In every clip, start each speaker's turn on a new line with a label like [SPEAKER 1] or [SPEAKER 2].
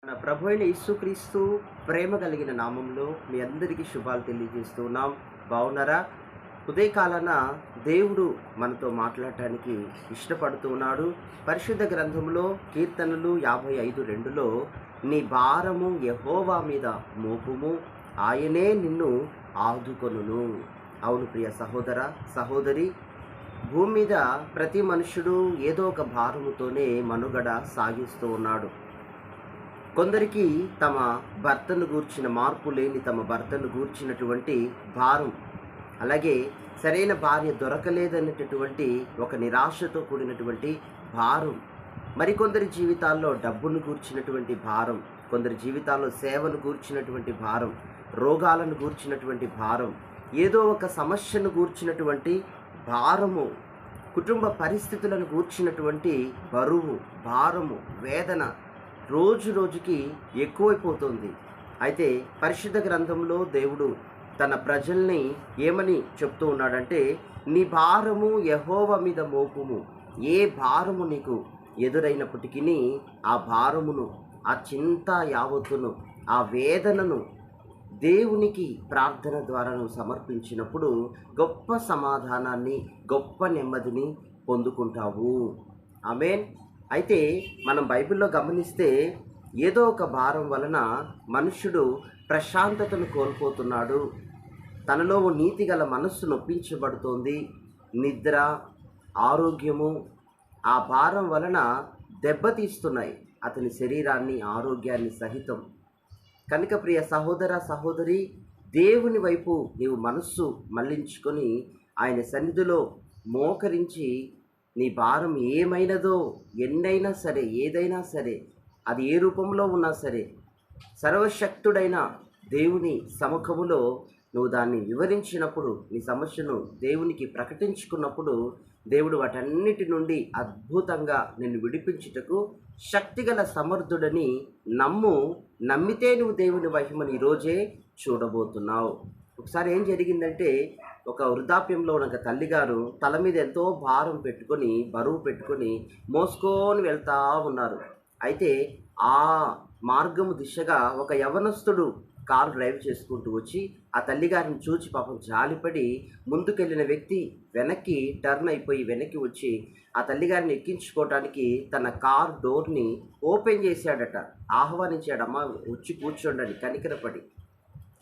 [SPEAKER 1] మన ప్రభు అయిన యేసుక్రీస్తు ప్రేమ కలిగిన నామంలో మీ అందరికీ శుభాలు తెలియజేస్తున్నాం. బాగున్నారా? ఉదయకాలాన దేవుడు మనతో మాట్లాడటానికి ఇష్టపడుతూ ఉన్నాడు. పరిశుద్ధ గ్రంథంలో కీర్తనలు 55:2లో నీ భారము యెహోవా మీద మోపుము, ఆయనే నిన్ను ఆదుకొనును. అవును ప్రియ సహోదర సహోదరి, భూమి మీద ప్రతి మనుషుడు ఏదో ఒక భారముతోనే మనుగడ సాగిస్తూ ఉన్నాడు. కొందరికి తమ భర్తను గూర్చిన మార్పు లేని తమ భర్తను గూర్చినటువంటి భారం, అలాగే సరైన భార్య దొరకలేదనేటటువంటి ఒక నిరాశతో కూడినటువంటి భారం, మరికొందరి జీవితాల్లో డబ్బును గూర్చినటువంటి భారం, కొందరి జీవితాల్లో సేవను గూర్చినటువంటి భారం, రోగాలను గూర్చినటువంటి భారం, ఏదో ఒక సమస్యను గూర్చినటువంటి భారము, కుటుంబ పరిస్థితులను గూర్చినటువంటి బరువు, భారము, వేదన రోజు రోజుకి ఎక్కువైపోతుంది. అయితే పరిశుద్ధ గ్రంథంలో దేవుడు తన ప్రజల్ని ఏమని చెప్తూ ఉన్నాడంటే, నీ భారము యెహోవా మీద మోపుము. ఏ భారము నీకు ఎదురైనప్పటికీ ఆ భారమును, ఆ చింత యావత్తును, ఆ వేదనను దేవునికి ప్రార్థన ద్వారా నువ్వు సమర్పించినప్పుడు గొప్ప సమాధానాన్ని, గొప్ప నెమ్మదిని పొందుకుంటావు. ఆమేన్. అయితే మనం బైబిల్లో గమనిస్తే ఏదో ఒక భారం వలన మనుష్యుడు ప్రశాంతతను కోల్పోతున్నాడు. తనలో నీతిగల మనస్సు నొప్పించబడుతోంది. నిద్ర, ఆరోగ్యము ఆ భారం వలన దెబ్బతీస్తున్నాయి అతని శరీరాన్ని, ఆరోగ్యాన్ని సహితం. కనుక ప్రియ సహోదర సహోదరి, దేవుని వైపు నీవు మనస్సు మళ్లించుకొని ఆయన సన్నిధిలో మోకరించి నీ భారం ఏమైనదో, ఎన్నైనా సరే, ఏదైనా సరే, అది ఏ రూపంలో ఉన్నా సరే, సర్వశక్తుడైన దేవుని సముఖములో నువ్వు దాన్ని వివరించినప్పుడు, నీ సమస్యను దేవునికి ప్రకటించుకున్నప్పుడు, దేవుడు వాటన్నిటి నుండి అద్భుతంగా నిన్ను విడిపించుటకు శక్తిగల సమర్థుడని నమ్ము. నమ్మితే నువ్వు దేవుని మహిమను ఈరోజే చూడబోతున్నావు. ఒకసారి ఏం జరిగిందంటే, ఒక వృద్ధాప్యంలో ఉన్న తల్లిగారు తల మీద ఎంతో భారం పెట్టుకొని, బరువు పెట్టుకొని మోసుకొని వెళ్తూ ఉన్నారు. అయితే ఆ మార్గము దిశగా ఒక యవనస్తుడు కారు డ్రైవ్ చేసుకుంటూ వచ్చి ఆ తల్లిగారిని చూచి పాపం జాలిపడి ముందుకెళ్ళిన వ్యక్తి వెనక్కి టర్న్ అయిపోయి వెనక్కి వచ్చి ఆ తల్లిగారిని ఎక్కించుకోవడానికి తన కార్ డోర్ని ఓపెన్ చేశాడట. ఆహ్వానించాడమ్మా, వచ్చి కూర్చోండి అని కనికరపడి.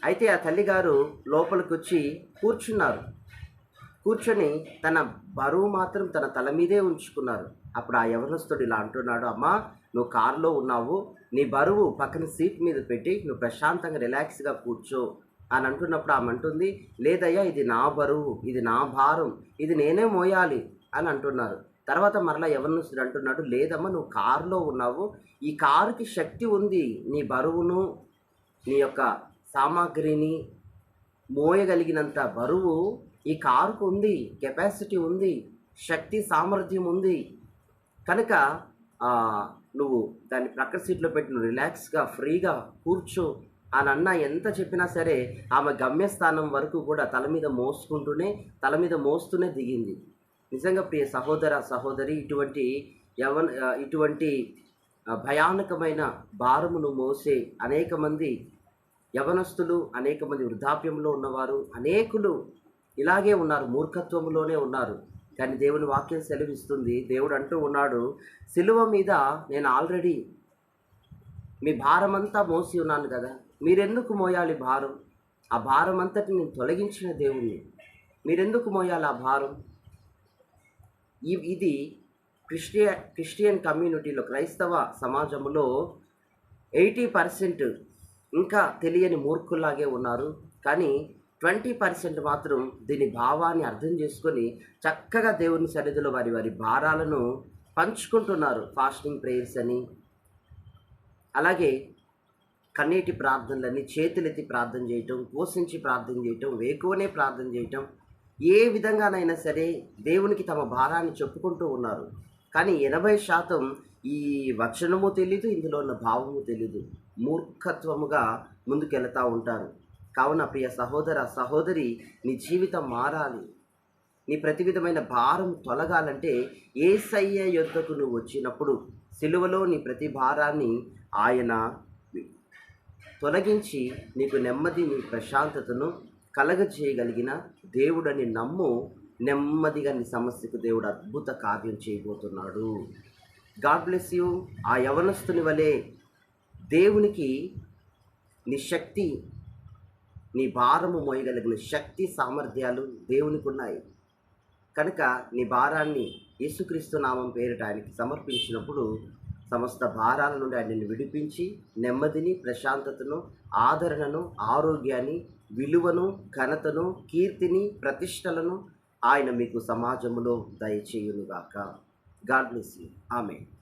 [SPEAKER 1] అయితే ఆ తల్లిగారు లోపలికి వచ్చి కూర్చున్నారు. కూర్చొని తన బరువు మాత్రం తన తల మీదే ఉంచుకున్నారు. అప్పుడు ఆ యవనస్తుడు ఇలా అంటున్నాడు, అమ్మా నువ్వు కారులో ఉన్నావు, నీ బరువు పక్కన సీట్ మీద పెట్టి నువ్వు ప్రశాంతంగా రిలాక్స్గా కూర్చో అని అంటున్నప్పుడు ఆమె అంటుంది, లేదయ్యా ఇది నా బరువు, ఇది నా భారం, ఇది నేనే మోయాలి అని అంటున్నారు. తర్వాత మరలా యవనస్తుడు అంటున్నాడు, లేదమ్మా నువ్వు కారులో ఉన్నావు, ఈ కారుకి శక్తి ఉంది, నీ బరువును, నీ యొక్క సామాగ్రిని మోయగలిగినంత బరువు ఈ కారుకు ఉంది, కెపాసిటీ ఉంది, శక్తి సామర్థ్యం ఉంది. కనుక నువ్వు దాన్ని ప్రక్కన సీట్లో పెట్టి నువ్వు రిలాక్స్గా ఫ్రీగా కూర్చో అని అన్న ఎంత చెప్పినా సరే ఆమె గమ్యస్థానం వరకు కూడా తల మీద మోస్తూనే దిగింది. నిజంగా ప్రియ సహోదర సహోదరి, ఇటువంటి భయానకమైన భారమును మోసే అనేక మంది యవనస్తులు, అనేక మంది వృద్ధాప్యంలో ఉన్నవారు, అనేకులు ఇలాగే ఉన్నారు, మూర్ఖత్వంలోనే ఉన్నారు. కానీ దేవుని వాక్యం సెలవిస్తుంది, దేవుడు అంటూ ఉన్నాడు, సిలువ మీద నేను ఆల్రెడీ మీ భారమంతా మోసి ఉన్నాను కదా, మీరెందుకు మోయాలి భారం? ఆ భారం అంతటి నేను తొలగించిన దేవుణ్ణి, మీరెందుకు మోయాలి ఆ భారం? ఇది క్రిస్టియన్ కమ్యూనిటీలో, క్రైస్తవ సమాజంలో 80% ఇంకా తెలియని మూర్ఖుల్లాగే ఉన్నారు. కానీ 20% మాత్రం దీని భావాన్ని అర్థం చేసుకొని చక్కగా దేవుని సన్నిధిలో వారి భారాలను పంచుకుంటున్నారు. ఫాస్టింగ్ ప్రేయర్స్ అని, అలాగే కన్నీటి ప్రార్థనలని, చేతులెత్తి ప్రార్థన చేయటం, పోషించి ప్రార్థన చేయటం, వేకువనే ప్రార్థన చేయటం, ఏ విధంగానైనా సరే దేవునికి తమ భారాన్ని చెప్పుకుంటూ ఉన్నారు. కానీ 80% ఈ వచనము తెలీదు, ఇందులో ఉన్న భావము తెలీదు, మూర్ఖత్వముగా ముందుకెళ్తూ ఉంటారు. కావున ప్రియ సహోదర సహోదరి, నీ జీవితం మారాలి, నీ ప్రతి విధమైన భారం తొలగాలంటే యేసయ్య యొద్దకు నువ్వు వచ్చినప్పుడు సిలువలో నీ ప్రతి భారాన్ని ఆయన తొలగించి నీకు నెమ్మదిని ప్రశాంతతను కలగజేయగలిగిన దేవుడని నమ్ము. నెమ్మదిగా నీ సమస్యకు దేవుడు అద్భుత కార్యం చేయబోతున్నాడు. God bless you. ఆ యవనస్తుని వలె దేవునికి నీ శక్తి, నీ భారము మోయగలిగిన శక్తి సామర్థ్యాలు దేవునికి ఉన్నాయి. కనుక నీ భారాన్ని యేసుక్రీస్తు నామం పేరిట ఆయనకి సమర్పించినప్పుడు సమస్త భారాల నుండి ఆయనను విడిపించి నెమ్మదిని, ప్రశాంతతను, ఆదరణను, ఆరోగ్యాన్ని, విలువను, ఘనతను, కీర్తిని, ప్రతిష్టలను ఆయన మీకు సమాజంలో దయచేయునుగాక. God bless you. ఆమేన్.